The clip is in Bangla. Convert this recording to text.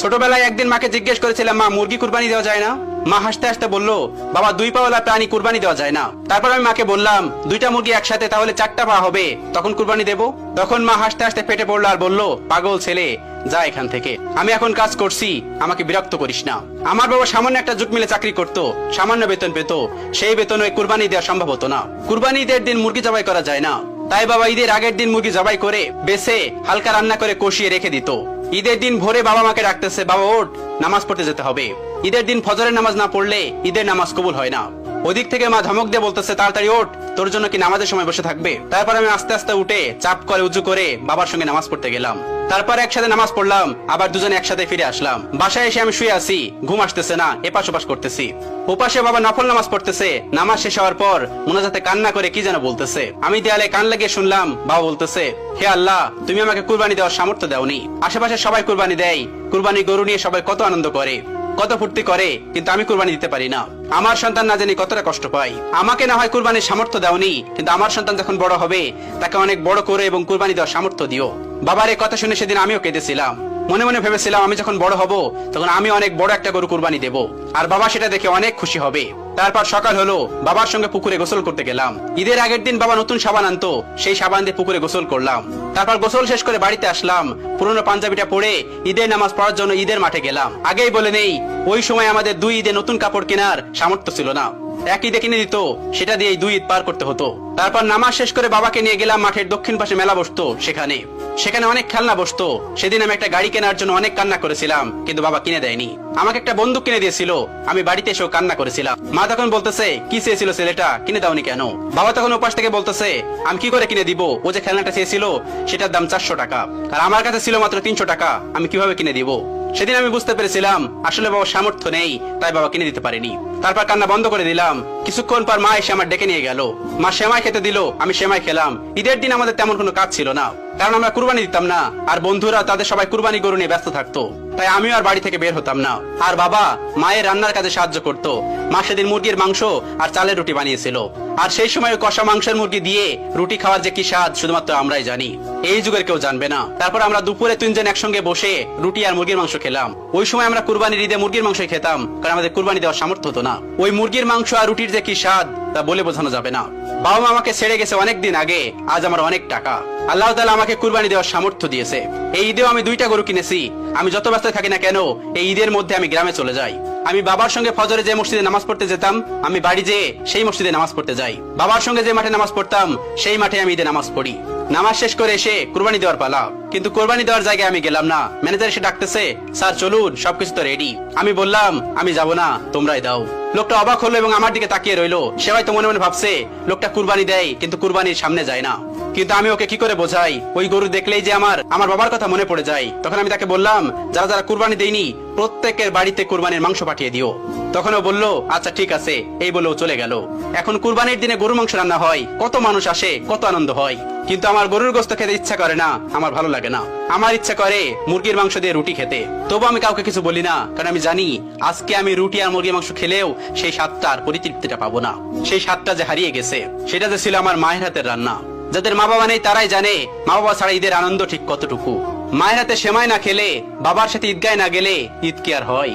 ছোটবেলায় একদিন মাকে জিজ্ঞেস করেছিলাম, মা মুরগি কুরবানি দেওয়া যায় না? মা হাসতে হাসতে বলল, বাবা দুই পাওয়ালা প্রাণী কুরবানি দেওয়া যায় না। তারপর আমি মাকে বললাম, দুইটা মুরগি একসাথে তাহলে 4টা পা হবে, তখন কুরবানি দেব। তখন মা হাসতে হাসতে ফেটে পড়লো আর বলল, পাগল ছেলে, যা এখান থেকে, আমি এখন কাজ করছি, আমাকে বিরক্ত করিস না। আমার বাবা সামান্য একটা জুট মিলে চাকরি করতো, সামান্য বেতন পেত, সেই বেতন ওই কুরবানি দেওয়া সম্ভব হতো না। কুরবানি ঈদের দিন মুরগি জবাই করা যায় না, তাই বাবা ঈদের আগের দিন মুরগি জবাই করে বেছে হালকা রান্না করে কষিয়ে রেখে দিত। ঈদের দিন ভোরে বাবা মাকে ডাকতেছে, বাবা ওঠ, নামাজ পড়তে যেতে হবে। ঈদের দিন ফজরের নামাজ না পড়লে ঈদের নামাজ কবুল হয় না। ওদিক থেকে মা ধমক দিয়ে বলতেছে, তাড়াতাড়ি ওঠ, তোর জন্য কি নামাজের সময় বসে থাকবে? তারপর আমি আস্তে আস্তে উঠে চাপ করে উজু করে বাবার সঙ্গে নামাজ পড়তে গেলাম। তারপর একসাথে নামাজ পড়লাম, আবার দুজনে একসাথে ফিরে আসলাম। বাসায় এসে আমি শুয়ে আছি, ঘুম আসতেছে না, এপাশ ওপাশ করতেছি। ওপাশে বাবা নফল নামাজ পড়তেছে। নামাজ শেষ হওয়ার পর মোনাজাতে কান্না করে কি যেন বলতেছে। আমি দেয়ালে কান লাগিয়ে শুনলাম, বাবা বলতেছে, হে আল্লাহ, তুমি আমাকে কুরবানি দেওয়ার সামর্থ্য দাওনি। আশেপাশে সবাই কুরবানি দেয়, কুরবানি গরু নিয়ে সবাই কত আনন্দ করে, কত ফুর্তি করে, কিন্তু আমি কুরবানি দিতে পারি না। আমার সন্তান না জানি কতটা কষ্ট পায়। আমাকে না হয় কুরবানির সামর্থ্য দাওনি, কিন্তু আমার সন্তান যখন বড় হবে তাকে অনেক বড় করে এবং কুরবানি দেওয়ার সামর্থ্য দিও। বাবার এই কথা শুনে সেদিন আমিও কেঁদেছিলাম। মনে মনে ভেবেছিলাম, আমি যখন বড় হব তখন আমি অনেক বড় একটা গরু কুরবানি দেব, আর বাবা সেটা দেখে অনেক খুশি হবে। তারপর সকাল হলো, বাবার সঙ্গে পুকুরে গোসল করতে গেলাম। ঈদের আগের দিন বাবা নতুন সাবান আনতো, সেই সাবান দিয়ে পুকুরে গোসল করলাম। তারপর গোসল শেষ করে বাড়িতে আসলাম। পুরনো পাঞ্জাবিটা পরে ঈদের নামাজ পড়ার জন্য ঈদের মাঠে গেলাম। আগেই বলে নেই, ওই সময় আমাদের 2 ঈদে নতুন কাপড় কেনার সামর্থ্য ছিল না। এক ঈদে কিনে দিত, সেটা দিয়ে 2 ঈদ পার করতে হতো। তারপর নামাজ শেষ করে বাবাকে নিয়ে গেলাম মাঠের দক্ষিণ পাশে, মেলা বসতো, সেখানে অনেক খেলনা বসতো। সেদিন আমি একটা গাড়ি কেনার জন্য অনেক কান্না করেছিলাম, কিন্তু বাবা কিনে দেয়নি। আমাকে একটা বন্দুক কিনে দিয়েছিল, আমি বাড়িতে এসেও কান্না করেছিলাম। মা তখন বলতেছে, কি চেয়েছিল ছেলেটা, কিনে দাওনি কেন? বাবা তখন ওপাশ থেকে বলতেছে, আমি কি করে কিনে দিব, ও যে খেলনাটা চেয়েছিল সেটার দাম 400 টাকা, আর আমার কাছে ছিল মাত্র 300 টাকা, আমি কিভাবে কিনে দিব? সেদিন আমি বুঝতে পেরেছিলাম আসলে বাবার সামর্থ্য নেই, তাই বাবা কিনে দিতে পারেনি। তারপর কান্না বন্ধ করে দিলাম। কিছুক্ষণ পর মা এসে আমার ডেকে নিয়ে গেল। মা সেমাই খেতে দিল, আমি সেমাই খেলাম। ঈদের দিন আমাদের তেমন কোনো কাজ ছিল না, কারণ আমরা কুরবানি দিতাম না, আর বন্ধুরা তাদের সবাই কুরবানি গরু নিয়ে ব্যস্ত থাকতো, তাই আমিও আর বাড়ি থেকে বের হতাম না। আর বাবা মায়ের রান্নার কাজে সাহায্য করত। মা সেদিন মুরগির মাংস আর চালের রুটি বানিয়েছিল, আর সেই সময় কষা মাংসের মুরগি দিয়ে রুটি খাওয়ার যে কি স্বাদ শুধুমাত্র আমরাই জানি, এই যুগের কেউ জানবে না। তারপর আমরা দুপুরে 3 জন একসঙ্গে বসে রুটি আর মুরগির মাংস খেলাম। ওই সময় আমরা কুরবানির ঈদে মুরগির মাংসই খেতাম, কারণ আমাদের কুরবানি দেওয়ার সামর্থ্য হতো না। ওই মুরগির মাংস আর রুটির যে কি স্বাদ তা বলে বোঝানো যাবে না। বাবা মা আমাকে ছেড়ে গেছে অনেক দিন আগে, আজ আমার অনেক টাকা। আল্লাহ তাআলা আমাকে কুরবানি দেওয়ার সামর্থ্য দিয়েছে। এই ঈদেও আমি 2টা গরু কিনেছি। আমি যত ব্যস্ত থাকি না কেন, এই ঈদের মধ্যে আমি গ্রামে চলে যাই। আমি বাবার সঙ্গে ফজরে যে মসজিদে নামাজ পড়তে যেতাম, আমি বাড়ি যেয়ে সেই মসজিদে নামাজ পড়তে যাই। বাবার সঙ্গে যে মাঠে নামাজ পড়তাম, সেই মাঠে আমি ঈদে নামাজ পড়ি। নামাজ শেষ করে এসে কুরবানি দেওয়ার পালা, কিন্তু কুরবানি দেওয়ার জায়গায় আমি গেলাম না। ম্যানেজার এসে ডাকতেছে, স্যার চলুন, সবকিছু তো রেডি। আমি বললাম, আমি যাব না, তোমরাই দাও। লোকটা অবাক হলো এবং আমার দিকে তাকিয়ে রইলো। সে হয়তো মনে মনে ভাবছে লোকটা কুরবানি দেয়, কিন্তু কুরবানির সামনে যায় না। কিন্তু আমি ওকে কি করে বোঝাই, ওই গরু দেখলেই যে আমার বাবার কথা মনে পড়ে যায়। তখন আমি তাকে বললাম, যারা যারা কুরবানি দেয়নি প্রত্যেকের বাড়িতে কুরবানির মাংস পাঠিয়ে দিও। তখন ও বলল, আচ্ছা ঠিক আছে, এই বলেও চলে গেল। এখন কুরবানির দিনে গরু মাংস রান্না হয়, কত মানুষ আসে, কত আনন্দ হয়, কিন্তু আমার গরুর গোশত খেতে ইচ্ছা করে না, আমার ভালো লাগে না। আমার ইচ্ছা করে মুরগির মাংস দিয়ে রুটি খেতে। তবু আমি কাউকে কিছু বলি না, কারণ আমি জানি আজকে আমি রুটি আর মুরগির মাংস খেলেও সেই স্বাদটা আর পরিতৃপ্তিটা পাবো না। সেই স্বাদটা যে হারিয়ে গেছে, সেটা যে ছিল আমার মায়ের হাতের রান্না। যাদের মা বাবা নেই তারাই জানে মা বাবা ছাড়া ঈদের আনন্দ ঠিক কতটুকু। মায়ের হাতে সেমাই না খেলে, বাবার সাথে ঈদগায় না গেলে ঈদ কি আর হয়?